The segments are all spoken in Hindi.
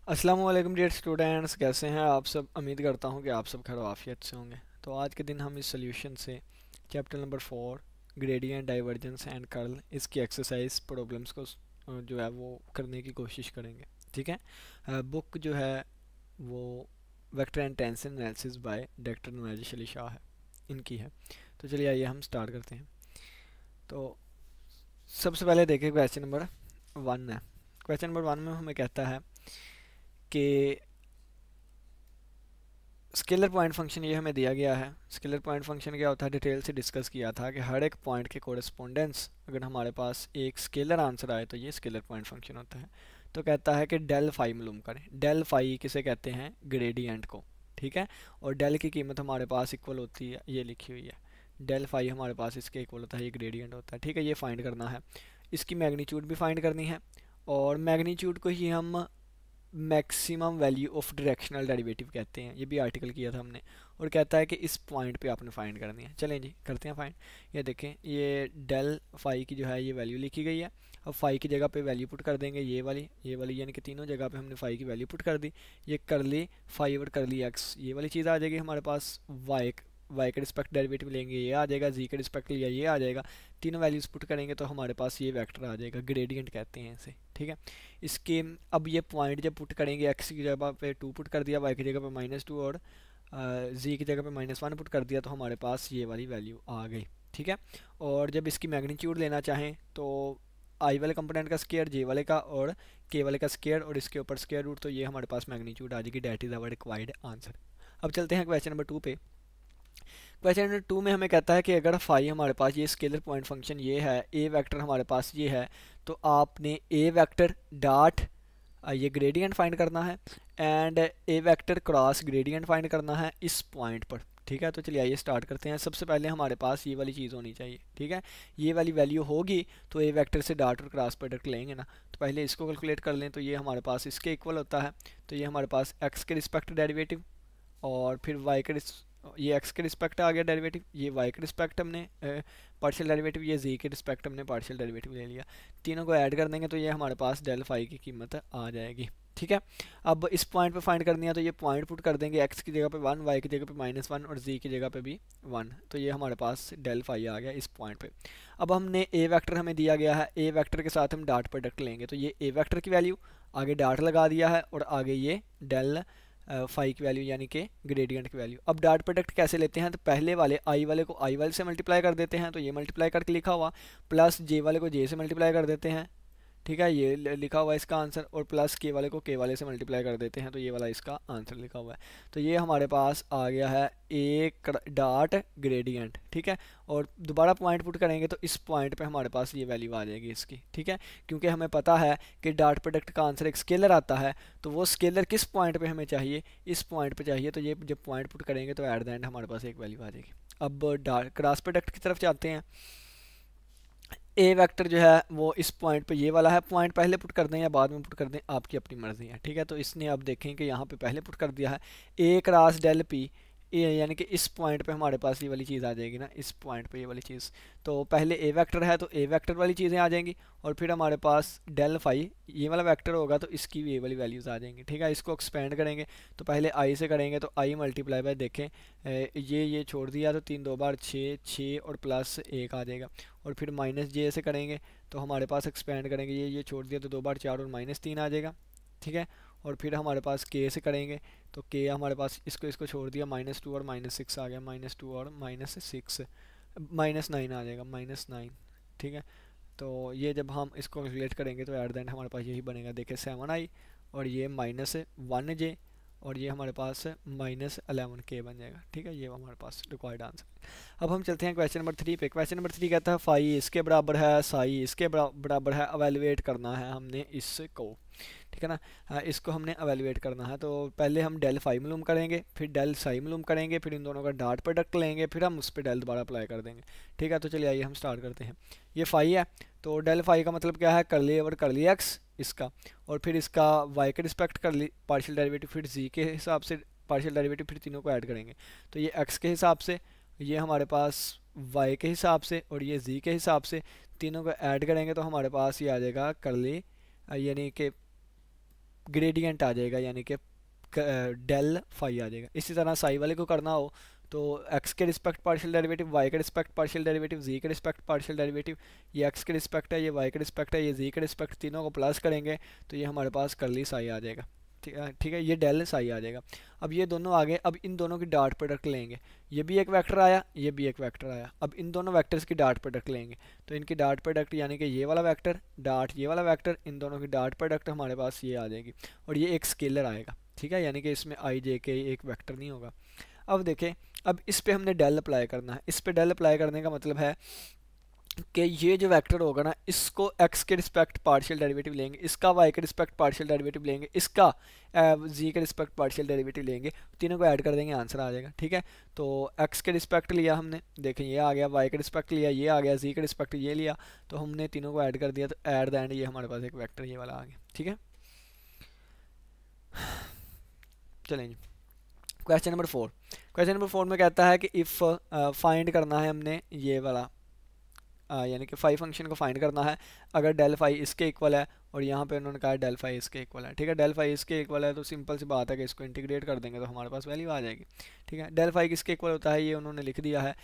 अस्सलाम वालेकुम डियर स्टूडेंट्स, कैसे हैं आप सब। उम्मीद करता हूं कि आप सब खैर आफियत से होंगे। तो आज के दिन हम इस सोल्यूशन से chapter number 4 gradient divergence and curl इसकी एक्सरसाइज प्रॉब्लम्स को जो है वो करने की कोशिश करेंगे। ठीक है। बुक जो है वो vector and tensor analysis by doctor Nawazish Ali Shah है, इनकी है। तो चलिए आइए हम स्टार्ट करते हैं। तो सबसे पहले देखिए क्वेश्चन नंबर 1 है। क्वेश्चन नंबर 1 में हमें कहता है कि स्केलर पॉइंट फंक्शन ये हमें दिया गया है। स्केलर पॉइंट फंक्शन क्या होता है, डिटेल से डिस्कस किया था कि हर एक पॉइंट के कोरेस्पोंडेंस अगर हमारे पास एक स्केलर आंसर आए तो ये स्केलर पॉइंट फंक्शन होता है। तो कहता है कि डेल फाई मालूम करें। डेल फाई किसे कहते हैं, ग्रेडियंट को। ठीक है। और डेल की कीमत हमारे पास इक्वल होती है, ये लिखी हुई है। डेल फाई हमारे पास इसके इक्वल होता है, ये ग्रेडियंट होता है। ठीक है, ये फाइंड करना है। इसकी मैग्नीट्यूड भी फाइंड करनी है। और मैग्नीट्यूड को ही हम maximum value of directional derivative कहते हैं, ये भी आर्टिकल किया था हमने। और कहता है कि इस पॉइंट पे आपने फाइंड करनी है। चलें जी करते हैं फाइंड। ये देखें, ये डेल फाई की जो है ये वैल्यू लिखी गई है। अब फाई की जगह पे वैल्यू पुट कर देंगे, ये वाली यानी कि तीनों जगह पे हमने फाई की वैल्यू पुट कर दी। ये कर ली फाई और कर ली एक्स, ये वाली चीज़ आ जाएगी हमारे पास। वाई के रिस्पेक्ट डेरिवेटिव लेंगे, ये आ जाएगा। जी के रिस्पेक्ट लिया, ये आ जाएगा। तीनों वैल्यूज़ पुट करेंगे तो हमारे पास ये वेक्टर आ जाएगा, ग्रेडियंट कहते हैं इसे। ठीक है। इसके अब ये पॉइंट जब पुट करेंगे, एक्स की जगह पे 2 पुट कर दिया, वाई की जगह पे -2 और जी की जगह पे -1 पुट कर दिया, तो हमारे पास ये वाली वैल्यू आ गई। ठीक है। और जब इसकी मैग्नीट्यूड लेना चाहें तो आई वाले कंपोनेंट का स्केयर, जे वाले का और के वाले का स्केयर और इसके ऊपर स्केयर रूट, तो ये हमारे पास मैग्नीट्यूड आ जाएगी। That is our required answer. अब चलते हैं क्वेश्चन नंबर 2 पे। क्वेश्चन नंबर 2 में हमें कहता है कि अगर फाई हमारे पास ये स्केलर पॉइंट फंक्शन ये है, ए वेक्टर हमारे पास ये है, तो आपने ए वेक्टर डॉट ये ग्रेडियंट फाइंड करना है and A vector cross gradient find करना है इस पॉइंट पर। ठीक है। तो चलिए आइए स्टार्ट करते हैं। सबसे पहले हमारे पास ये वाली चीज़ होनी चाहिए। ठीक है। ये वाली वैल्यू होगी तो ए वेक्टर से डॉट और क्रॉस प्रोडक्ट लेंगे ना। तो पहले इसको कैलकुलेट कर लें, तो ये हमारे पास इसके इक्वल होता है। तो ये हमारे पास एक्स के रिस्पेक्ट डेरिवेटिव और फिर वाई के ये एक्स के रिस्पेक्ट आ गया डेरिवेटिव, ये वाई के रिस्पेक्ट हमने पार्शियल डेरिवेटिव, ये जी के रिस्पेक्ट हमने पार्शियल डेरिवेटिव ले लिया। तीनों को ऐड कर देंगे तो ये हमारे पास डेल फाई की कीमत आ जाएगी। ठीक है। अब इस पॉइंट पे फाइंड करनी है तो ये पॉइंट पुट कर देंगे, एक्स की जगह पे 1, वाई की जगह पे -1 और जी की जगह पे भी 1। तो ये हमारे पास डेल फाई आ गया इस पॉइंट पे। अब हमने ए वेक्टर हमें दिया गया है, ए वेक्टर के साथ हम डॉट प्रोडक्ट लेंगे, तो ये ए वेक्टर की वैल्यू आगे डॉट लगा दिया है और आगे ये डेल फाई की वैल्यू यानी कि ग्रेडियंट की वैल्यू। अब डॉट प्रोडक्ट कैसे लेते हैं, तो पहले वाले आई वाले को आई वाले से मल्टीप्लाई कर देते हैं, तो ये मल्टीप्लाई करके लिखा हुआ, प्लस जे वाले को जे से मल्टीप्लाई कर देते हैं। ठीक है, ये लिखा हुआ है इसका आंसर, और प्लस के वाले को के वाले से मल्टीप्लाई कर देते हैं, तो ये वाला इसका आंसर लिखा हुआ है। तो ये हमारे पास आ गया है एक डॉट ग्रेडियंट। ठीक है। और दोबारा पॉइंट पुट करेंगे तो इस पॉइंट पे हमारे पास ये वैल्यू आ जाएगी इसकी। ठीक है। क्योंकि हमें पता है कि डॉट प्रोडक्ट का आंसर एक स्केलर आता है, तो वो स्केलर किस पॉइंट पे हमें चाहिए, इस पॉइंट पे चाहिए। तो ये जब पॉइंट पुट करेंगे तो एट द एंड हमारे पास एक वैल्यू आ जाएगी। अब डॉट क्रॉस प्रोडक्ट की तरफ जाते हैं। ए वेक्टर जो है वो इस पॉइंट पे ये वाला है, पॉइंट पहले पुट कर दें या बाद में पुट कर दें आपकी अपनी मर्जी है। ठीक है। तो इसने अब देखें कि यहाँ पे पहले पुट कर दिया है ए क्रॉस डेल पी, यानी कि इस पॉइंट पे हमारे पास ये वाली चीज़ आ जाएगी ना, इस पॉइंट पे ये वाली चीज़। तो पहले ए वेक्टर है तो ए वेक्टर वाली चीज़ें आ जाएंगी, और फिर हमारे पास डेल फाई ये वाला वेक्टर होगा तो इसकी भी ये वाली वैल्यूज़ आ जाएंगी। ठीक है। इसको एक्सपेंड करेंगे तो पहले आई से करेंगे, तो आई मल्टीप्लाई बाय देखें ये छोड़ दिया तो 3 2 बार 6, 6 और प्लस 1 आ जाएगा। और फिर माइनस जे से करेंगे तो हमारे पास एक्सपेंड करेंगे, ये छोड़ दिया तो 2 बार 4 और -3 आ जाएगा। ठीक है। और फिर हमारे पास के से करेंगे तो के हमारे पास इसको इसको छोड़ दिया, -2 और -6 आ गया, -2 और -6 -9 आ जाएगा, -9। ठीक है। तो ये जब हम इसको कैलकुलेट करेंगे तो एट द एंड हमारे पास यही बनेगा। देखिए 7 आई और ये -1 जे और ये हमारे पास -11 के बन जाएगा। ठीक है। ये हमारे पास रिक्वायर्ड आंसर। अब हम चलते हैं क्वेश्चन नंबर 3 पे। क्वेश्चन नंबर 3 कहता है फाई इसके बराबर है, साई इसके बराबर है, एवेलुएट करना है हमने इसको। ठीक है ना। इसको हमने एवेलुएट करना है, तो पहले हम डेल फाई मालूम करेंगे, फिर डेल साई मालूम करेंगे, फिर इन दोनों का डॉट प्रोडक्ट लेंगे, फिर हम उस पर डेल दोबारा अप्लाई कर देंगे। ठीक है। तो चलिए आइए हम स्टार्ट करते हैं। ये फाई है तो डेल फाई का मतलब क्या है, करली ओवर करली एक्स इसका, और फिर इसका वाई के रिस्पेक्ट कर ली पार्शियल डेरिवेटिव, फिर जी के हिसाब से पार्शियल डेरिवेटिव, फिर तीनों को ऐड करेंगे। तो ये एक्स के हिसाब से, ये हमारे पास वाई के हिसाब से और ये जी के हिसाब से, तीनों को ऐड करेंगे तो हमारे पास ये आ जाएगा करली, यानी कि ग्रेडियंट आ जाएगा, यानी कि डेल फाई आ जाएगा। इसी तरह साई वाले को करना हो तो एक्स के रिस्पेक्ट पार्शियल डेरिवेटिव, वाई के रिस्पेक्ट पार्शियल डेरिवेटिव, जी के रिस्पेक्ट पार्शियल डेरिवेटिव, ये एक्स के रिस्पेक्ट है, ये वाई के रिस्पेक्ट है, ये जी के रिस्पेक्ट, तीनों को प्लस करेंगे तो ये हमारे पास करली साई आ जाएगा। ठीक है, ये डेल साई आ जाएगा। अब ये दोनों आ गए, अब इन दोनों की डॉट प्रोडक्ट लेंगे, ये भी एक वेक्टर आया, ये भी एक वेक्टर आया, अब इन दोनों वेक्टर्स की डॉट प्रोडक्ट लेंगे, तो इनकी डॉट प्रोडक्ट यानी कि ये वाला वेक्टर डॉट ये वाला वेक्टर, इन दोनों की डॉट प्रोडक्ट हमारे पास ये आ जाएगी, और ये एक स्केलर आएगा। ठीक है, यानी कि इसमें आई जे के एक वेक्टर नहीं होगा। अब देखें, अब इस पे हमने डेल अप्लाई करना है। इस पे डेल अप्लाई करने का मतलब है कि ये जो वेक्टर होगा ना, इसको x के रिस्पेक्ट पार्शियल डेरिवेटिव लेंगे, इसका y के रिस्पेक्ट पार्शियल डेरिवेटिव लेंगे, इसका z के रिस्पेक्ट पार्शियल डेरिवेटिव लेंगे, तीनों को ऐड कर देंगे, आंसर आ जाएगा। ठीक है, तो x के रिस्पेक्ट लिया हमने, देखें ये आ गया, y के रिस्पेक्ट लिया ये आ गया, z के रिस्पेक्ट ये लिया, तो हमने तीनों को ऐड कर दिया, तो एट द एंड ये हमारे पास एक वेक्टर ये वाला आ गया। ठीक है, चलें जी, क्वेश्चन नंबर 4। क्वेश्चन नंबर 4 में कहता है कि इफ़ फाइंड करना है हमने ये वाला यानी कि फाई फंक्शन को फाइंड करना है अगर डेल फाई इसके इक्वल है, और यहाँ पे उन्होंने कहा डेल फाई इसके इक्वल है। ठीक है, डेल फाई इसके इक्वल है तो सिंपल सी बात है कि इसको इंटीग्रेट कर देंगे तो हमारे पास वैल्यू आ जाएगी। ठीक है, डेल फाई किसके इक्वल होता है ये उन्होंने लिख दिया है,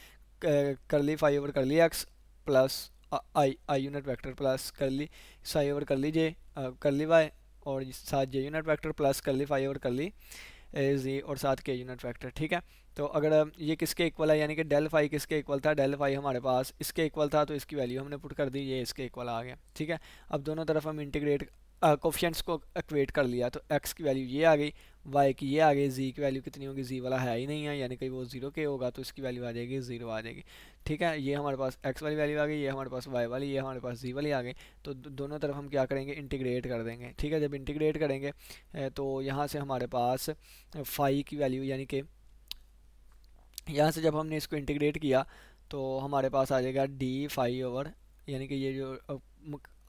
curly phi over curly x plus i unit vector plus curly psi over curly j curly y, और साथ j unit vector plus curly phi over curly z, और साथ के यूनिट वेक्टर। ठीक है, तो अगर ये किसके इक्वल है, यानी कि डेल फाई किसके इक्वल था, डेल फाई हमारे पास इसके इक्वल था, तो इसकी वैल्यू हमने पुट कर दी, ये इसके इक्वल आ गया। ठीक है, अब दोनों तरफ हम इंटीग्रेट कोफिशिएंट्स को इक्वेट कर लिया, तो x की वैल्यू ये आ गई, y की ये आ गई, z की वैल्यू कितनी होगी, z वाला है ही नहीं है, यानी कि वो 0 के होगा, तो इसकी वैल्यू आ जाएगी 0 आ जाएगी। ठीक है, ये हमारे पास x वाली वैल्यू आ गई, ये हमारे पास y वाली, ये हमारे पास z वाली आ गई, तो दोनों तरफ हम क्या करेंगे, इंटीग्रेट कर देंगे। ठीक है, जब इंटीग्रेट करेंगे तो यहाँ से हमारे पास फाई की वैल्यू, यानी कि यहाँ से जब हमने इसको इंटीग्रेट किया तो हमारे पास आ जाएगा डी फाई ओवर, यानी कि ये जो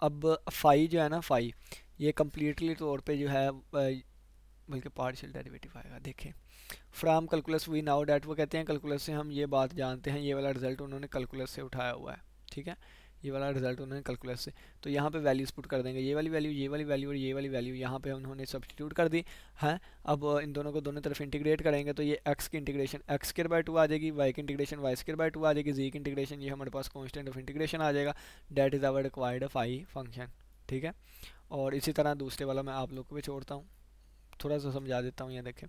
अब फाई जो है ना, फाई ये कम्प्लीटली तौर पे जो है बल्कि पार्शियल डेरिवेटिव आएगा। देखें, from calculus we know that, वो कहते हैं कैलकुलस से हम ये बात जानते हैं, ये वाला रिजल्ट उन्होंने कैलकुलस से उठाया हुआ है। ठीक है, ये वाला रिजल्ट उन्होंने कैलकुलस से, तो यहाँ पे वैल्यूज पुट कर देंगे, ये वाली वैल्यू, ये वाली वैल्यू और ये वाली वैल्यू यहाँ पे उन्होंने सब्स्टिट्यूट कर दी है। अब इन दोनों को दोनों तरफ इंटीग्रेट करेंगे तो ये x की इंटीग्रेशन x स्क्वायर बाय 2 आ जाएगी, y की इंटीग्रेशन y स्क्वायर बाय 2 आ जाएगी, z की इंटीग्रेशन ये हमारे पास कांस्टेंट ऑफ इंटीग्रेशन आ जाएगा, that is our required phi function. ठीक है, और इसी तरह दूसरे वाला मैं आप लोग को भी छोड़ता हूँ, थोड़ा सा समझा देता हूँ। यहाँ देखें,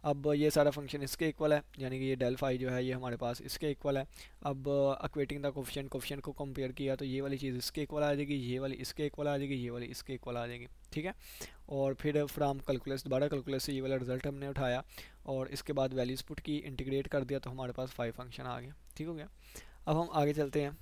अब ये सारा फंक्शन इसके इक्वल है, यानी कि ये डेल फाई जो है ये हमारे पास इसके इक्वल है। अब इक्वेटिंग द कोफिशिएंट को कंपेयर किया तो ये वाली चीज़ इसके इक्वल आ जाएगी, ये वाली इसके इक्वल आ जाएगी, ये वाली इसके इक्वल आ जाएगी। ठीक है, और फिर फ्राम कैलकुलस, दोबारा कैलकुलस से ये वाला रिजल्ट हमने उठाया और इसके बाद वैल्यूज पुट की, इंटीग्रेट कर दिया, तो हमारे पास फाई फंक्शन आ गया। ठीक हो गया, अब हम आगे चलते हैं।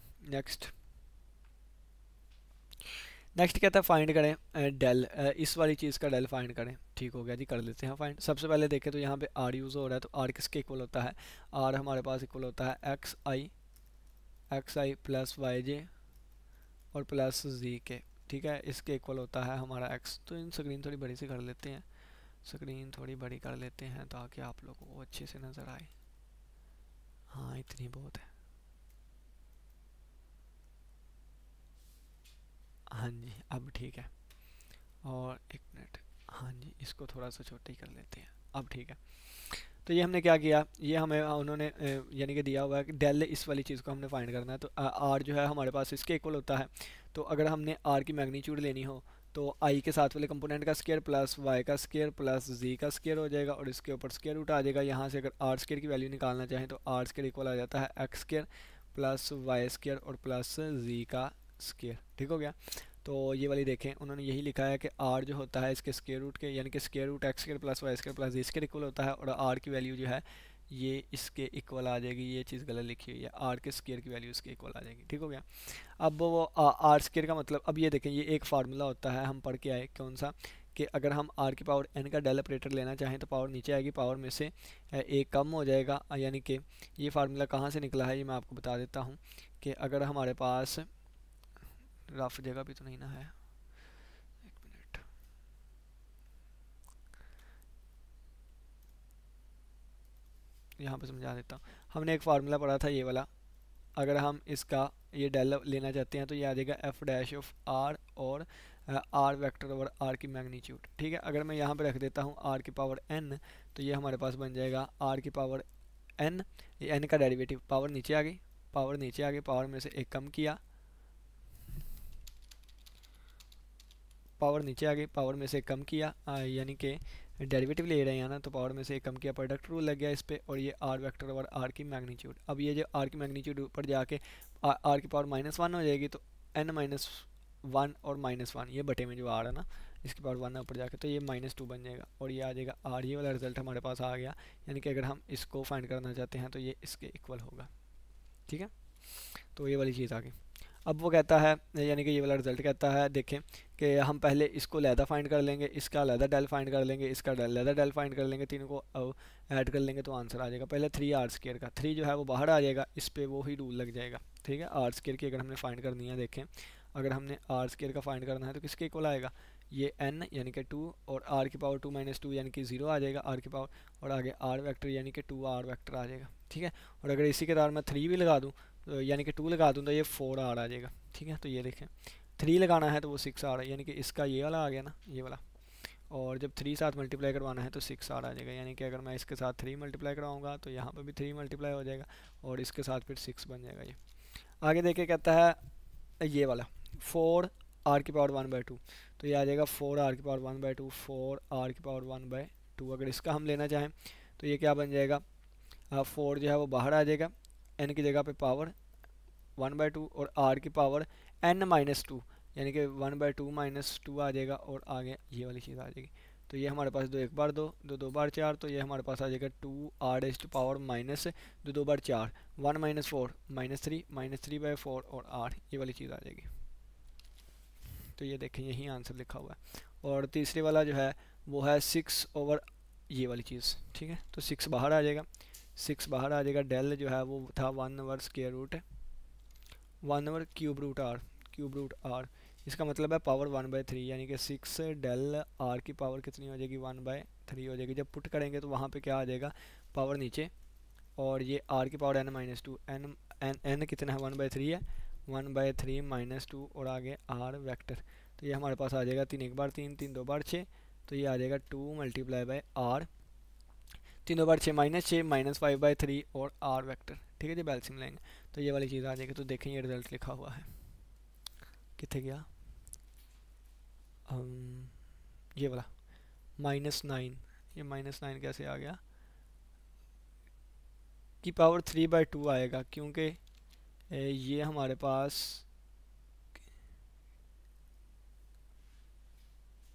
नेक्स्ट कहता है फाइंड करें डेल, इस वाली चीज़ का डेल फाइंड करें। ठीक हो गया जी, कर लेते हैं फाइंड। सबसे पहले देखें तो यहाँ पे आर यूज़ हो रहा है, तो आर किसके इक्वल होता है, आर हमारे पास इक्वल होता है एक्स आई प्लस वाई जे और प्लस जी के। ठीक है, इसके इक्वल होता है हमारा एक्स। तो इन स्क्रीन थोड़ी बड़ी सी कर लेते हैं, स्क्रीन थोड़ी बड़ी कर लेते हैं ताकि आप लोगों को अच्छे से नज़र आए। हाँ, इतनी बहुत है। हाँ जी, अब ठीक है, और एक मिनट, हाँ जी, इसको थोड़ा सा छोटा ही कर लेते हैं, अब ठीक है। तो ये हमने क्या किया, ये हमें उन्होंने यानी कि दिया हुआ है कि डेल इस वाली चीज़ को हमने फाइंड करना है, तो आर जो है हमारे पास इसके इक्वल होता है। तो अगर हमने आर की मैग्नीट्यूड लेनी हो तो आई के साथ वाले कंपोनेंट का स्क्वायर प्लस वाई का स्क्वायर प्लस जी का स्क्वायर हो जाएगा, और इसके ऊपर स्क्वायर रूट आ जाएगा। यहाँ से अगर आर स्क्वायर की वैल्यू निकालना चाहें तो आर स्क्वायर इक्वल आ जाता है x square plus y square और प्लस जी का स्क्वायर। ठीक हो गया, तो ये वाली देखें, उन्होंने यही लिखा है कि आर जो होता है इसके स्क्वायर रूट के, यानी कि square root x square plus y square plus z square equal होता है, और आर की वैल्यू जो है ये इसके इक्वल आ जाएगी। ये चीज़ गलत लिखी हुई है, आर के स्क्वायर की वैल्यू इसके इक्वल आ जाएगी। ठीक हो गया, अब वो आर स्क्वायर का मतलब, अब ये देखें, ये एक फार्मूला होता है, हम पढ़ के आए कौन सा, कि अगर हम आर की पावर एन का डेल ऑपरेटर लेना चाहें तो पावर नीचे आएगी, पावर में से एक कम हो जाएगा। यानी कि ये फार्मूला कहाँ से निकला है ये मैं आपको बता देता हूँ, कि अगर हमारे पास रफ जगह भी तो नहीं ना है, एक मिनट, यहाँ पे समझा देता हूँ। हमने एक फार्मूला पढ़ा था ये वाला, अगर हम इसका ये डेल लेना चाहते हैं तो ये आ जाएगा एफ डैश ऑफ आर और आर वेक्टर ओवर आर की मैग्नीट्यूड। ठीक है, अगर मैं यहाँ पे रख देता हूँ आर की पावर एन, तो ये हमारे पास बन जाएगा आर की पावर एन, ये एन का डेरिवेटिव, पावर नीचे आ गई, पावर नीचे आ गई, पावर में से एक कम किया, पावर नीचे आ गई, पावर में से एक कम किया, यानी कि डेरिवेटिव ले रहे हैं ना, तो पावर में से एक कम किया, प्रोडक्ट रूल लग गया इस पे, और ये आर वेक्टर ओवर आर की मैग्नीट्यूड। अब ये जो आर की मैग्नीट्यूड ऊपर जाके आर की पावर -1 हो जाएगी, तो एन -1 और -1 ये बटे में जो आर है ना, इसकी पावर 1 है ऊपर जाके, तो ये -2 बन जाएगा, और ये आ जाएगा आर। ये वाला रिजल्ट हमारे पास आ गया, यानी कि अगर हम इसको फाइंड करना चाहते हैं तो ये इसके इक्वल होगा। ठीक है, तो ये वाली चीज़ आ गई। अब वो कहता है, यानी कि ये वाला रिजल्ट कहता है, देखें कि हम पहले इसको लैदा फाइंड कर लेंगे, इसका लैदा डेल फाइंड कर लेंगे, इसका लैदा डेल फाइंड कर लेंगे, तीनों को ऐड कर लेंगे तो आंसर आ जाएगा। पहले 3r² का 3 जो है वो बाहर आ जाएगा, इस पर वो ही रूल लग जाएगा। ठीक है, r² की अगर हमने फाइंड करनी है, देखें अगर हमने r² का फाइंड करना है तो किसके इक्वल आएगा, ये n यानी कि 2 और r की पावर 2 - 2 यानी कि 0 आ जाएगा r की पावर, और आगे r वेक्टर यानी कि 2r वेक्टर आ जाएगा। ठीक है, और अगर इसी के साथ मैं 3 भी लगा दूँ, तो यानी कि 2 लगा दूँ तो ये 4r आ जाएगा। ठीक है, तो ये देखें 3 लगाना है तो वो 6r है, यानी कि इसका ये वाला आ गया ना, ये वाला, और जब 3 साथ मल्टीप्लाई करवाना है तो 6r आ जाएगा, यानी कि अगर मैं इसके साथ 3 मल्टीप्लाई कराऊंगा तो यहाँ पर भी 3 मल्टीप्लाई हो जाएगा, और इसके साथ फिर 6 बन जाएगा। ये आगे देखे कहता है ये वाला 4r की पावर 1/2, तो ये आ जाएगा 4r की पावर 1/2, 4r की पावर 1/2। अगर इसका हम लेना चाहें तो ये क्या बन जाएगा, 4 जो है वो बाहर आ जाएगा, n की जगह पे पावर 1/2 और r की पावर n-2 यानी कि 1/2 - 2 आ जाएगा, और आगे ये वाली चीज़ आ जाएगी। तो ये हमारे पास 2 1 बार 2 2 2 बार 4, तो ये हमारे पास आ जाएगा 2r⁻² -2 2 बार 4 1 - 4 -3 -3/4 और r, ये वाली चीज़ आ जाएगी। तो ये देखें यही आंसर लिखा हुआ है। और तीसरे वाला जो है वो है 6 ओवर ये वाली चीज़। ठीक है, तो 6 बाहर आ जाएगा, 6 बाहर आ जाएगा, डेल जो है वो था 1/√1 √r, इसका मतलब है पावर 1/3, यानी कि 6 डेल r की पावर कितनी हो जाएगी, 1/3 हो जाएगी। जब पुट करेंगे तो वहाँ पे क्या आ जाएगा, पावर नीचे, और ये r की पावर n-2, n कितना है 1/3 है, 1/3 - 2 और आगे r वेक्टर। तो ये हमारे पास आ जाएगा 3 1 बार 3 3 2 बार 6, तो ये आ जाएगा 2 × r, 3 2 बार 6 -6 -5/3 और r वेक्टर। ठीक है जी, बैल्सिम लेंगे तो ये वाली चीज़ आ जाएगी। तो देखें ये रिजल्ट लिखा हुआ है, कितने गया, ये वाला -9, ये -9 कैसे आ गया, की पावर 3/2 आएगा, क्योंकि ये हमारे पास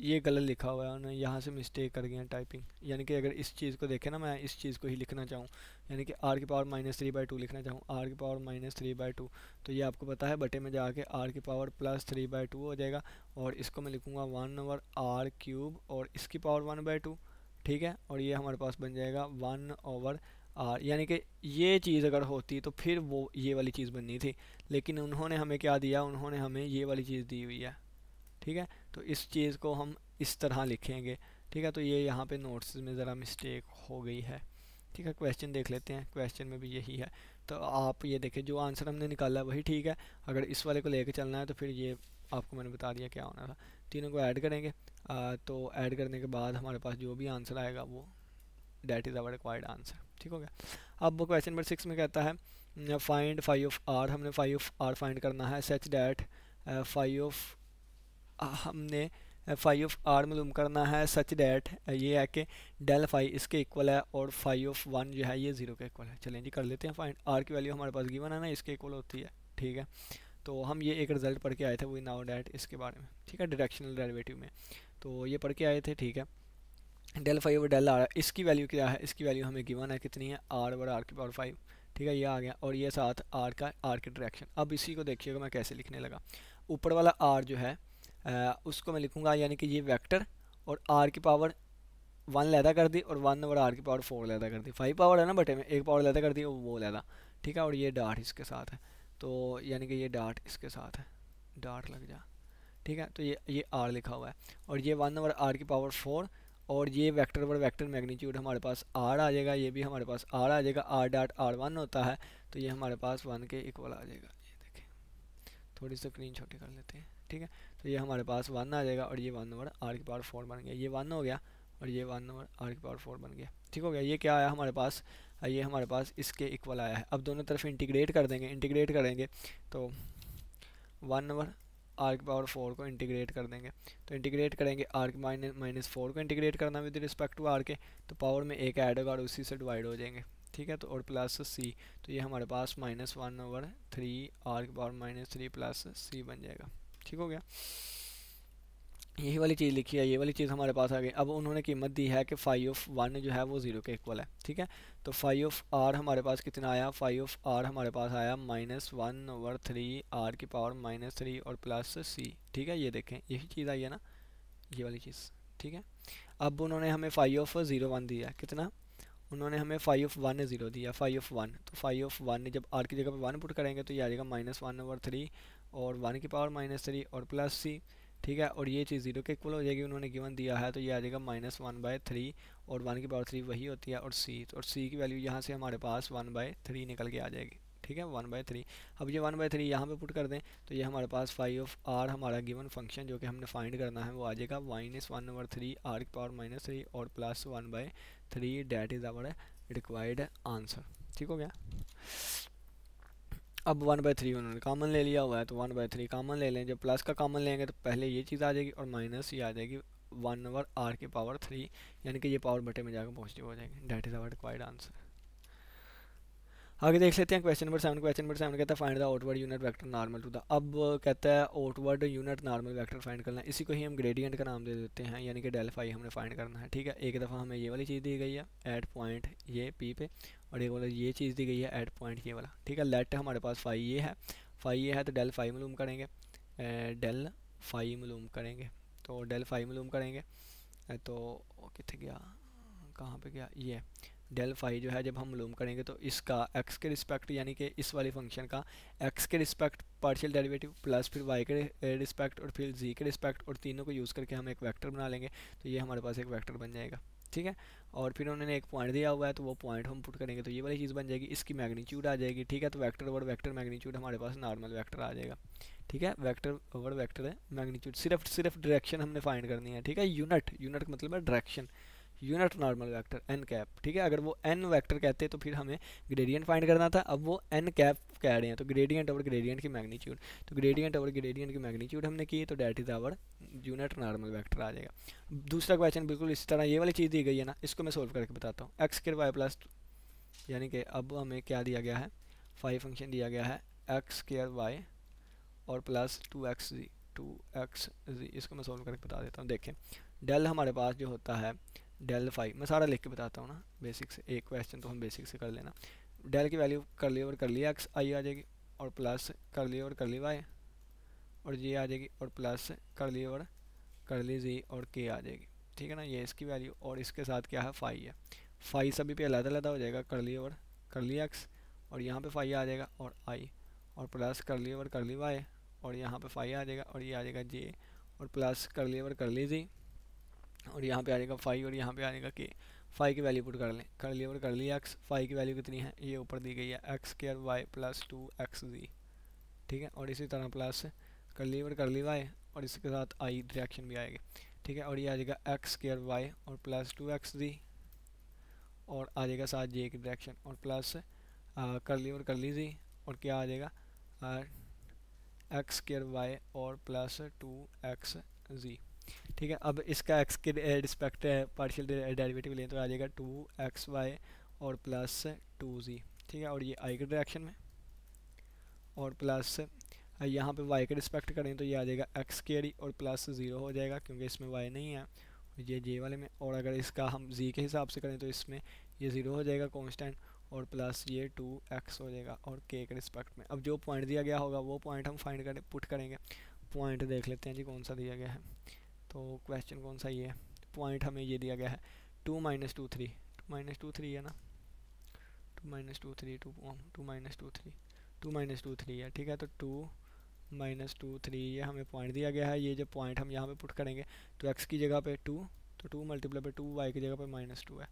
ये गलत लिखा हुआ है, उन्होंने यहाँ से मिस्टेक कर गए हैं टाइपिंग। यानी कि अगर इस चीज़ को देखें ना, मैं इस चीज़ को ही लिखना चाहूँ, यानी कि r की पावर -3/2 लिखना चाहूँ, r की पावर -3/2, तो ये आपको पता है बटे में जाके r की पावर +3/2 हो जाएगा, और इसको मैं लिखूँगा 1/r³ और इसकी पावर 1/2। ठीक है, और ये हमारे पास बन जाएगा 1/r, यानी कि ये चीज़ अगर होती तो फिर वो ये वाली चीज़ बननी थी, लेकिन उन्होंने हमें क्या दिया, उन्होंने हमें ये वाली चीज़ दी हुई है। ठीक है, तो इस चीज़ को हम इस तरह लिखेंगे। ठीक है, तो ये यहाँ पे नोट्स में ज़रा मिस्टेक हो गई है। ठीक है, क्वेश्चन देख लेते हैं, क्वेश्चन में भी यही है। तो आप ये देखें जो आंसर हमने निकाला वही ठीक है, अगर इस वाले को लेकर चलना है तो फिर ये आपको मैंने बता दिया क्या होना था। तीनों को ऐड करेंगे, तो ऐड करने के बाद हमारे पास जो भी आंसर आएगा वो that is our required answer. ठीक हो गया। अब क्वेश्चन नंबर 6 में कहता है फाइंड फाई ऑफ आर, हमने फाई ऑफ आर फाइंड करना है, सच डैट हमने फाई ऑफ आर मालूम करना है, सच डैट ये है कि डेल फाई इसके इक्वल है और फाई ऑफ 1 जो है ये 0 के इक्वल है। चलें जी कर लेते हैं फाइंड। आर की वैल्यू हमारे पास गिवन है ना, इसके इक्वल होती है। ठीक है, तो हम ये एक रिजल्ट पढ़ के आए थे वी नाउ डैट इसके बारे में। ठीक है, डायरेक्शनल डेरिवेटिव में तो ये पढ़ के आए थे। ठीक है, del phi over del r, इसकी वैल्यू क्या है, इसकी वैल्यू हमें गिवन है कितनी है, आर ओवर आर की पावर 5। ठीक है, ये आ गया, और ये साथ आर का आर की डायरेक्शन। अब इसी को देखिएगा मैं कैसे लिखने लगा, ऊपर वाला आर जो है उसको मैं लिखूंगा यानी कि ये वेक्टर, और आर की पावर 1 लैदा कर दी और 1 ओवर आर की पावर 4 लैदा कर दी। 5 पावर है ना बटे में, एक पावर लैदा कर दी वो लैदा। ठीक है, और ये डाट इसके साथ है, तो यानी कि ये डाट इसके साथ है, डाट लग जा। ठीक है, तो ये आर लिखा हुआ है, और ये 1 ओवर आर की पावर 4, और ये वेक्टर ओवर वेक्टर मैग्नीट्यूड हमारे पास आर आ जाएगा, ये भी हमारे पास आर आ जाएगा, आर डाट आर 1 होता है, तो ये हमारे पास 1 के इक्वल आ जाएगा। ये देखें, थोड़ी सी स्क्रीन छोटी कर लेते हैं। ठीक है, तो ये हमारे पास 1 आ जाएगा और ये 1/r⁴ बन गया, ये 1 हो गया और ये 1/r⁴ बन गया। ठीक हो गया। ये क्या आया हमारे पास, ये हमारे पास इसके इक्वल आया है। अब दोनों तरफ इंटीग्रेट कर देंगे, इंटीग्रेट करेंगे तो 1/r⁴ को इंटीग्रेट कर देंगे, तो इंटीग्रेट करेंगे r⁻⁻4 को इंटीग्रेट करना विद रिस्पेक्ट टू r के, तो पावर में एक ऐड होगा और उसी से डिवाइड हो जाएंगे। ठीक है, तो और प्लस c, तो ये हमारे पास -1/3 प्लस c बन जाएगा। ठीक हो गया। यही वाली चीज़ लिखी है, ये वाली चीज़ हमारे पास आ गई। अब उन्होंने कीमत दी है कि φ(1) जो है वो 0 के इक्वल है। ठीक है, तो φ(r) हमारे पास कितना आया, φ(r) हमारे पास आया -1/3 r⁻³ और प्लस c। ठीक है, ये देखें यही चीज़ आई है ना, ये वाली चीज़। ठीक है, अब उन्होंने हमें φ(0)(1) दिया, कितना, उन्होंने हमें φ(1) 0 दिया, φ(1), तो φ(1) जब r की जगह पे 1 पुट करेंगे तो ये आ जाएगा -1/3 और 1⁻³ और प्लस c। ठीक है, और ये चीज़ 0 के इक्वल हो जाएगी, उन्होंने गिवन दिया है, तो ये आ जाएगा -1/3 और 1⁻³ वही होती है और c, और c की वैल्यू यहाँ से हमारे पास 1/3 निकल के आ जाएगी। ठीक है, 1/3। अब ये 1/3 यहाँ पे पुट कर दें तो ये हमारे पास φ(r) हमारा गिवन फंक्शन जो कि हमने फाइंड करना है वो आ जाएगा -1/3 r⁻³ और plus 1/3, that is our required answer. ठीक हो गया। अब 1/3 उन्होंने कॉमन ले लिया हुआ है, तो 1/3 कॉमन ले लें। जब प्लस का कॉमन लेंगे तो पहले ये चीज़ आ जाएगी और माइनस ये आ जाएगी 1/r⁴, यानी कि ये पावर बटे में जाकर पॉजिटिव हो जाएगी। That is our required answer. आगे देख लेते हैं क्वेश्चन नंबर 7। क्वेश्चन नंबर 7 कहता है find the outward unit vector normal to the. अब कहता है outward unit normal vector find करना है, इसी को ही हम ग्रेडियंट का नाम दे देते हैं, यानी कि डेल फाई हमने फाइंड करना है। ठीक है, एक दफ़ा हमें ये वाली चीज़ दी गई है एट पॉइंट ये पी पे, और एक वाला ये चीज़ दी गई है एट पॉइंट ये वाला। ठीक है, लेट हमारे पास फाई ये है, फाई ये है तो डेल फाई मालूम करेंगे, डेल फाई मालूम करेंगे, तो डेल फाई मालूम करेंगे तो कितने गया, कहाँ पे गया, ये डेल फाई जो है जब हम मालूम करेंगे तो इसका एक्स के रिस्पेक्ट, यानी कि इस वाली फंक्शन का एक्स के रिस्पेक्ट पार्शियल डेरिवेटिव प्लस फिर वाई के रिस्पेक्ट और फिर जी के रिस्पेक्ट, और तीनों को यूज़ करके हम एक वेक्टर बना लेंगे, तो ये हमारे पास एक वेक्टर बन जाएगा। ठीक है, और फिर उन्होंने एक पॉइंट दिया हुआ है तो वो पॉइंट हम पुट करेंगे तो ये वाली चीज़ बन जाएगी, इसकी मैग्नीट्यूड आ जाएगी। ठीक है, तो वेक्टर ओवर वेक्टर मैग्नीट्यूड हमारे पास नॉर्मल वेक्टर आ जाएगा। ठीक है, वेक्टर ओवर वेक्टर है मैग्नीट्यूड, सिर्फ डायरेक्शन हमने फाइंड करनी है। ठीक है, यूनिट का मतलब है direction, unit normal vector n cap. ठीक है, अगर वो एन वेक्टर कहते तो फिर हमें ग्रेडियंट फाइंड करना था, अब वो एन कैप कह रहे हैं तो ग्रेडियंट ओवर ग्रेडियंट की मैग्नीट्यूड, तो ग्रेडियंट ओवर ग्रेडियंट की मैग्नीट्यूड हमने की, तो that is our unit normal vector आ जाएगा। दूसरा क्वेश्चन बिल्कुल इसी तरह, ये वाली चीज़ दी गई है ना, इसको मैं सोल्व करके बताता हूँ। x²y+, यानी कि अब हमें क्या दिया गया है, फाई फंक्शन दिया गया है x² और प्लस 2xz, इसको मैं सोल्व करके बता देता हूँ। देखें, डेल हमारे पास जो होता है डेल फाई, मैं सारा लिख के बताता हूँ ना बेसिक से, एक क्वेश्चन तो हम बेसिक से कर लेना। डेल की वैल्यू कर ली और कर लिया एक्स आई आ जाएगी, और प्लस कर ली और कर ली वाई, और जी आ जाएगी, और प्लस कर ली और कर ली जी और के आ जाएगी। ठीक है ना, ये इसकी वैल्यू, और इसके साथ क्या है, फाई है। फाई सभी पे अलग हो जाएगा, कर ली और कर ली एक्स, और यहाँ पे फाई आ जाएगा और आई, और प्लस कर ली और कर ली वाई, और यहाँ पे फाई आ जाएगा और ये आ जाएगा जे, और प्लस कर ली और कर ली जी, और यहाँ पे आ जाएगा फाई, और यहाँ पे आ जाएगा के। फाई की वैल्यू पुट कर लें, कर लिया और कर लिया एक्स, फाई की वैल्यू कितनी है, ये ऊपर दी गई है x² प्लस 2xz। ठीक है, और इसी तरह प्लस कर ली और कर ली वाई, और इसके साथ आई डायरेक्शन भी आएगी। ठीक है, और ये आ जाएगा x² और प्लस 2xz, और आ जाएगा साथ जे की डायरेक्शन, और प्लस कर ली और कर ली जी, और क्या आ जाएगा x² और प्लस 2xz। ठीक है, अब इसका एक्स के रिस्पेक्ट पार्शियल डेरिवेटिव लें तो आ जाएगा 2xy और प्लस 2z। ठीक है, और ये आई के डायरेक्शन में, और प्लस यहाँ पे y के रिस्पेक्ट करें तो ये आ जाएगा x² और प्लस 0 हो जाएगा क्योंकि इसमें y नहीं है, ये j वाले में, और अगर इसका हम z के हिसाब से करें तो इसमें ये 0 हो जाएगा कांस्टेंट, और प्लस ये 2x हो जाएगा और k के रिस्पेक्ट में। अब जो पॉइंट दिया गया होगा वो पॉइंट हम फाइंड करें, पुट करेंगे। पॉइंट देख लेते हैं जी कौन सा दिया गया है, तो क्वेश्चन कौन सा ये है, पॉइंट हमें ये दिया गया है 2 - 2 3, 2 - 2 3 है ना, 2 - 2 3 2 -2 3 है। ठीक है, तो 2 - 2 3 ये हमें पॉइंट दिया गया है। ये जो पॉइंट हम यहाँ पे पुट करेंगे तो x की जगह पे 2, तो 2 × 2, y की जगह पे -2 है,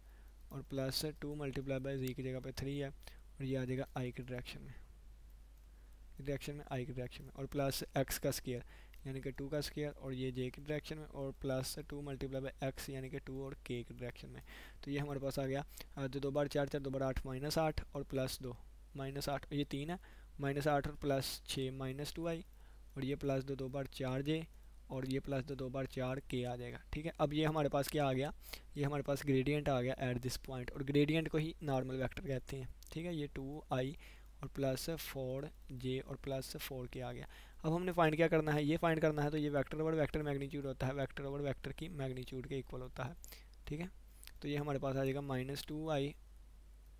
और प्लस 2 × z की जगह पे 3 है, और ये आ जाएगा i की डायरेक्शन में, आई की डायरेक्शन में, और प्लस x का स्क्वायर, यानी कि 2 का स्क्वायर, और ये जे की डायरेक्शन में, और प्लस 2 मल्टीप्लाई बाई एक्स यानी कि 2 और के की डायरेक्शन में। तो ये हमारे पास आ गया 2 बार 4 4 2 बार 8 -8 और प्लस 2 -8, ये 3 है, -8 और प्लस 6 -2i, और ये प्लस 2 2 बार 4 जे, और ये प्लस 2 2 बार 4 के आ जाएगा। ठीक है, अब ये हमारे पास क्या आ गया, ये हमारे पास ग्रेडियंट आ गया एट दिस पॉइंट, और ग्रेडियंट को ही नॉर्मल वेक्टर कहते हैं। ठीक है, ये 2i और प्लस 4j और प्लस 4k आ गया। अब हमने फाइंड क्या करना है, ये फाइंड करना है, तो ये वेक्टर ओवर वेक्टर मैग्नीट्यूड होता है, वेक्टर ओवर वेक्टर की मैग्नीट्यूड के इक्वल होता है। ठीक है, तो ये हमारे पास आ जाएगा -2i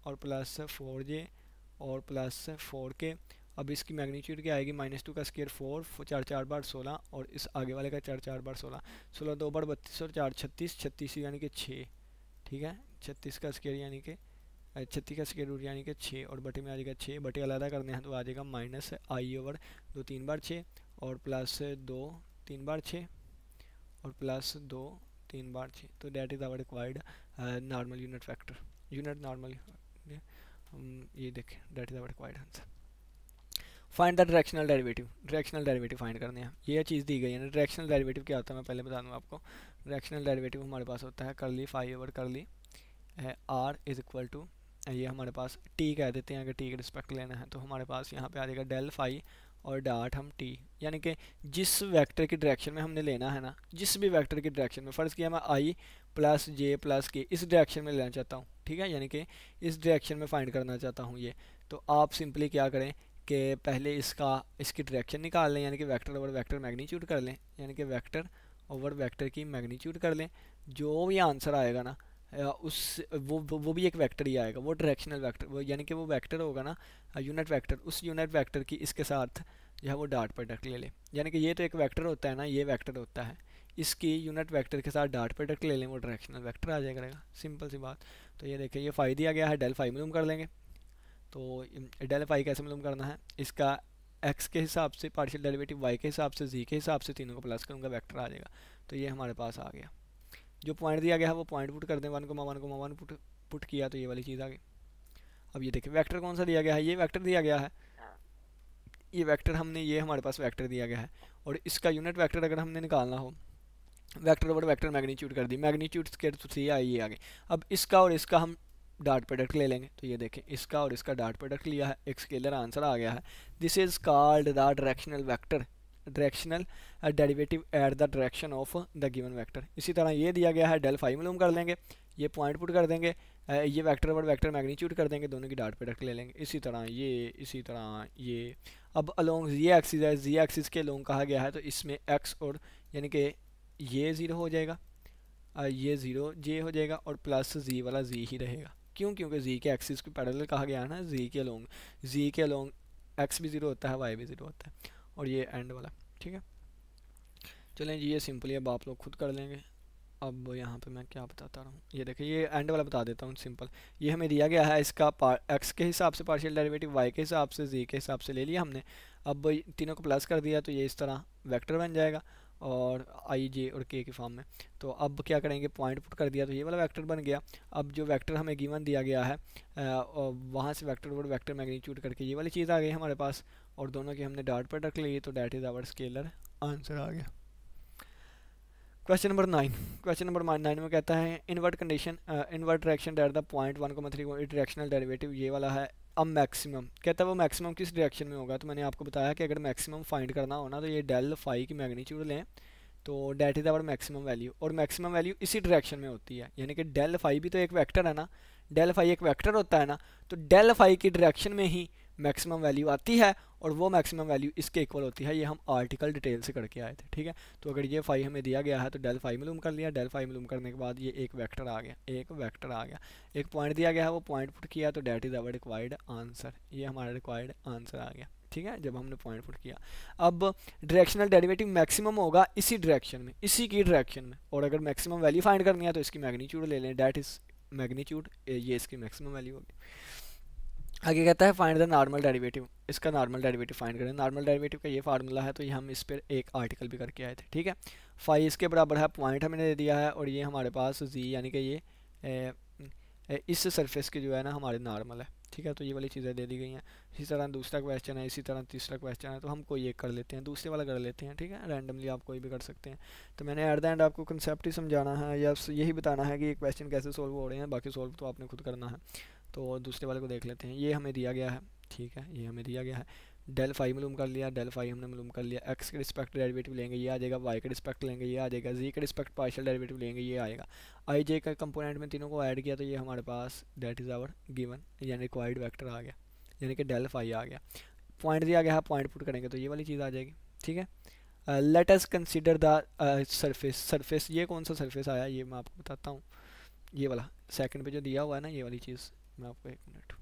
और प्लस 4j और प्लस 4k। अब इसकी मैग्नीट्यूड क्या आएगी, -2 का स्क्वायर 4 4 4 बार 16, और इस आगे वाले का 4 4 बार 16, 16 2 बार 32 और 4 36, 36 यानी कि 6। ठीक है, 36 का स्क्वायर यानी कि 36 का स्क्वायर रूट यानी कि 6, और बटे में आ जाएगा 6, बटे अलग करने हैं तो आ जाएगा -i/2 3 बार 6 और प्लस 2 3 बार 6 और प्लस 2 3 बार 6। तो that is our required normal unit vector, unit normal. ये देखें, that is our required answer. Find the directional derivative, directional derivative find करने हैं। ये चीज़ दी गई है ना, डायरेक्शनल डेरिवेटिव क्या होता है मैं पहले बता दूँ आपको। डायरेक्शनल डेरिवेटिव हमारे पास होता है curly phi over curly r is equal to, ये हमारे पास टी कह देते हैं, अगर टी के रिस्पेक्ट लेना है तो हमारे पास यहाँ पे आ जाएगा डेल फाई और डाट हम टी, यानी कि जिस वेक्टर की डायरेक्शन में हमने लेना है ना, जिस भी वेक्टर की डायरेक्शन में, फ़र्ज़ किया मैं आई प्लस जे प्लस के इस डायरेक्शन में लेना चाहता हूँ। ठीक है, यानी कि इस डायरेक्शन में फाइंड करना चाहता हूँ ये, तो आप सिंपली क्या करें कि पहले इसकी डायरेक्शन निकाल लें, यानी कि वेक्टर ओवर वेक्टर मैग्नीट्यूड कर लें, यानी कि वेक्टर ओवर वेक्टर की मैग्नीट्यूड कर लें। जो भी आंसर आएगा ना उस वो भी एक वेक्टर ही आएगा, वो डायरेक्शनल वेक्टर, वो यानी कि वो वेक्टर होगा ना यूनिट वेक्टर, उस यूनिट वेक्टर की इसके साथ जो है वो डॉट प्रोडक्ट ले ले। यानी कि ये तो एक वेक्टर होता है ना, ये वेक्टर होता है, इसकी यूनिट वेक्टर के साथ डॉट प्रोडक्ट ले लें, वो डायरेक्शनल वेक्टर आ जाएगा। सिंपल सी बात। तो ये देखिए, ये फाई दिया गया है, डेल फाई मालूम कर लेंगे। तो डेल फाई कैसे मालूम करना है, इसका एक्स के हिसाब से पार्शियल डेरिवेटिव, वाई के हिसाब से, जी के हिसाब से, तीनों को प्लस करूँगा, वेक्टर आ जाएगा। तो ये हमारे पास आ गया। जो पॉइंट दिया गया है वो पॉइंट पुट कर दें, 1,1,1 पुट किया तो ये वाली चीज़ आ गई। अब ये देखिए वेक्टर कौन सा दिया गया है, ये वेक्टर दिया गया है, ये वेक्टर हमने, ये हमारे पास वेक्टर दिया गया है, और इसका यूनिट वेक्टर अगर हमने निकालना हो, वेक्टर ओवर वेक्टर मैग्नीट्यूड कर दी, मैग्नीट्यूड स्क्वायर तो 3 आई ये आगे। अब इसका और इसका हम डॉट प्रोडक्ट ले लेंगे, तो ये देखें इसका और इसका डॉट प्रोडक्ट लिया है, एक स्केलर आंसर आ गया है। This is called the directional vector, directional derivative at the direction of the given vector. इसी तरह ये दिया गया है, डेल फाई मालूम कर लेंगे, ये पॉइंट पुट कर देंगे, ये वेक्टर ओवर वेक्टर मैग्नीट्यूड कर देंगे, दोनों की डॉट प्रोडक्ट ले लेंगे। इसी तरह ये, इसी तरह ये। अब अलोंग जी एक्सिस है, जी एक्सिस के अलोंग कहा गया है, तो इसमें एक्स और यानी कि ये ज़ीरो हो जाएगा, ये ज़ीरो जे हो जाएगा, और प्लस जी वाला जी ही रहेगा। क्यों, क्योंकि जी के एक्सिस को पैरेलल कहा गया है ना, जी के अलोंग एक्स भी ज़ीरो होता है, वाई भी ज़ीरो होता है, और ये एंड वाला। ठीक है, चलें जी, ये सिंपली अब आप लोग खुद कर लेंगे। अब यहाँ पे मैं क्या बताता रहा हूँ, ये देखिए ये एंड वाला बता देता हूँ सिंपल। ये हमें दिया गया है, इसका एक्स के हिसाब से पार्शियल डेरिवेटिव, वाई के हिसाब से, जी के हिसाब से ले लिया हमने। अब तीनों को प्लस कर दिया तो ये इस तरह वेक्टर बन जाएगा, और आई जे और के की फॉर्म में। तो अब क्या करेंगे, पॉइंट पुट कर दिया तो ये वाला वेक्टर बन गया। अब जो वेक्टर हमें गिवन दिया गया है वहाँ से वेक्टर ओवर वेक्टर मैग्नीट्यूड करके ये वाली चीज़ आ गई हमारे पास, और दोनों की हमने डॉट प्रोडक्ट ली, तो that is our scalar answer आ गया। क्वेश्चन नंबर 9, क्वेश्चन नंबर 9 में कहता है invert condition, invert direction that the point 1,3 directional derivative, ये वाला है। अब मैक्सिमम कहता है वो मैक्सिमम किस डायरेक्शन में होगा, तो मैंने आपको बताया कि अगर मैक्सिमम फाइंड करना हो ना, तो ये डेल फाई की मैग्नीट्यूड लें, तो that is our maximum value, और मैक्सिमम वैल्यू इसी डायरेक्शन में होती है, यानी कि डेल फाई भी तो एक वेक्टर है ना, डेल फाई एक वेक्टर होता है ना, तो डेल फाई की डायरेक्शन में ही मैक्सिमम वैल्यू आती है, और वो मैक्सिमम वैल्यू इसके इक्वल होती है। ये हम आर्टिकल डिटेल से करके आए थे। ठीक है, तो अगर ये फाई हमें दिया गया है तो डेल फाई मालूम कर लिया, डेल फाई मालूम करने के बाद ये एक वेक्टर आ गया, एक वेक्टर आ गया, एक पॉइंट दिया गया है, वो पॉइंट पुट किया, तो that is our required answer, ये हमारा रिक्वायर्ड आंसर आ गया। ठीक है, जब हमने पॉइंट पुट किया। अब डायरेक्शनल डेरिवेटिव मैक्सिमम होगा इसी डायरेक्शन में, इसी की डायरेक्शन में, और अगर मैक्सिमम वैल्यू फाइंड करनी है तो इसकी मैग्नीट्यूड ले लें, डैट इज़ मैग्नीट्यूड, ये इसकी मैक्सिमम वैल्यू होगी। आगे कहता है फाइंड द नॉर्मल डेरिवेटिव, इसका नॉर्मल डेरिवेटिव फाइंड करें। नॉर्मल डेरिवेटिव का ये फार्मूला है, तो ये हम इस पर एक आर्टिकल भी करके आए थे। ठीक है, फाई इसके बराबर है, पॉइंट हमें दे दिया है, और ये हमारे पास जी यानी कि ये इस सरफेस के जो है ना हमारे नॉर्मल है। ठीक है, तो ये वाली चीज़ें दे दी गई हैं। इसी तरह दूसरा क्वेश्चन है, इसी तरह तीसरा क्वेश्चन है, तो हम कोई एक कर लेते हैं, दूसरे वाला कर लेते हैं, ठीक है, रैंडमली आप कोई भी कर सकते हैं। तो मैंने एट द एंड आपको कंसेप्ट ही समझाना है या यही बताना है कि ये क्वेश्चन कैसे सोल्व हो रहे हैं, बाकी सोल्व तो आपने खुद करना है। तो दूसरे वाले को देख लेते हैं। ये हमें दिया गया है, ठीक है, ये हमें दिया गया है, डेल फाई मालूम कर लिया, डेल फाई हमने मालूम कर लिया, एक्स के रिस्पेक्ट डेरिवेटिव लेंगे ये आ जाएगा, वाई के रिस्पेक्ट लेंगे ये आ जाएगा, जी के रिस्पेक्ट पार्शियल डेरिवेटिव लेंगे ये आएगा। आई जे का कंपोनेंट में तीनों को ऐड किया तो ये हमारे पास दैट इज़ आवर गिवन यानी रिक्वायर्ड वेक्टर आ गया, यानी कि डेल फाई आ गया। पॉइंट दिया गया है, पॉइंट पुट करेंगे तो ये वाली चीज़ आ जाएगी, ठीक है। Let us consider the surface. Surface ये कौन सा सरफेस आया ये मैं आपको बताता हूँ, ये वाला सेकंड पे जो दिया हुआ है ना, ये वाली चीज़ मैं आपको एक मिनट,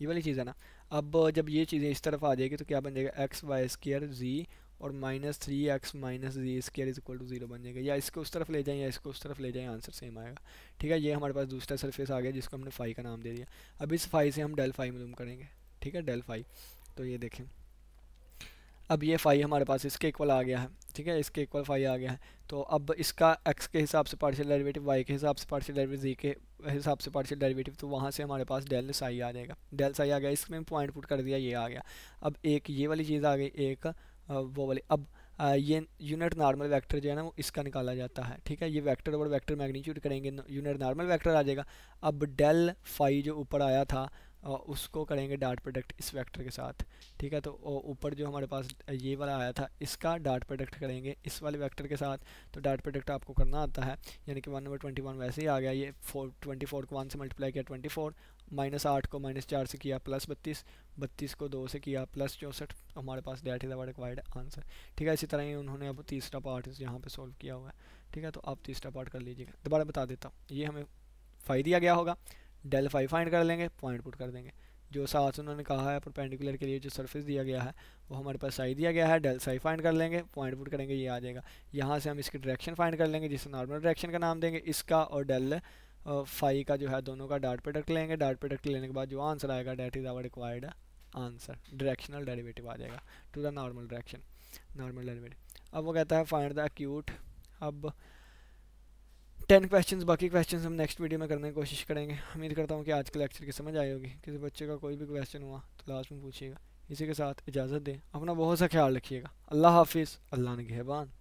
ये वाली चीज़ है ना। अब जब ये चीज़ें इस तरफ आ जाएगी तो क्या बन जाएगा, एक्स वाई स्क्र जी और -3x minus g square is equal to 0 बन जाएगा। या इसको उस तरफ ले जाएं या इसको उस तरफ ले जाएं, आंसर सेम आएगा, ठीक है। ये हमारे पास दूसरा सरफेस आ गया जिसको हमने फाई का नाम दे दिया। अब इस फाई से हम डेल फाई मालूम करेंगे, ठीक है, डेल फाई। तो ये देखें, अब ये फाई हमारे पास इसके इक्वल आ गया है, ठीक है, इसके इक्वल फाई आ गया है। तो अब इसका एक्स के हिसाब से पार्शियल डेरिवेटिव, वाई के हिसाब से पार्शियल डेरिवेटिव, जी के हिसाब से पार्शियल डेरिवेटिव, तो वहाँ से हमारे पास डेल साई आ जाएगा, डेल साई आ गया, इसमें पॉइंट पुट कर दिया ये आ गया। अब एक ये वाली चीज़ आ गई, एक वो वाली। अब ये यूनिट नॉर्मल वेक्टर जो है ना वो इसका निकाला जाता है, ठीक है, ये वेक्टर और वेक्टर मैग्नीट्यूड करेंगे, यूनिट नॉर्मल वेक्टर आ जाएगा। अब डेल फाई जो ऊपर आया था उसको करेंगे डॉट प्रोडक्ट इस वेक्टर के साथ, ठीक है। तो ऊपर जो हमारे पास ये वाला आया था इसका डॉट प्रोडक्ट करेंगे इस वाले वेक्टर के साथ। तो डॉट प्रोडक्ट आपको करना आता है, यानी कि 1/21 वैसे ही आ गया। ये 24 को 1 से मल्टीप्लाई किया 24, -8 को -4 से किया +32, 32 को 2 से किया +64, हमारे पास that is our required answer, ठीक है। इसी तरह ही उन्होंने अब तीसरा पार्ट यहाँ पे सोल्व किया हुआ है, ठीक है। तो आप तीसरा पार्ट कर लीजिएगा, दोबारा बता देता हूँ। ये हमें फाई दिया गया होगा, डेल फाई फाइंड कर लेंगे, पॉइंट पुट कर देंगे। जो साथ उन्होंने कहा है परपेंडिकुलर के लिए जो सरफेस दिया गया है वो हमारे पास साई दिया गया है, डेल साई फाइंड कर लेंगे, पॉइंट पुट करेंगे ये आ जाएगा। यहाँ से हम इसकी डायरेक्शन फाइंड कर लेंगे जिसे नॉर्मल डायरेक्शन का नाम देंगे, इसका और डेल फाई का जो है दोनों का डॉट प्रोडक्ट लेंगे। डॉट प्रोडक्ट लेने के बाद जो आंसर आएगा that is our required answer, directional derivative आ जाएगा to the normal direction, normal derivative. अब वो कहता है फाइंड द एक्यूट। अब 10 क्वेश्चंस, बाकी क्वेश्चंस हम नेक्स्ट वीडियो में करने की कोशिश करेंगे। उम्मीद करता हूँ कि आज के लेक्चर की समझ आई होगी। किसी बच्चे का कोई भी क्वेश्चन हुआ तो लास्ट में पूछिएगा। इसी के साथ इजाज़त दें, अपना बहुत सा ख्याल रखिएगा। अल्लाह हाफिज़, अल्लाह निगहबान।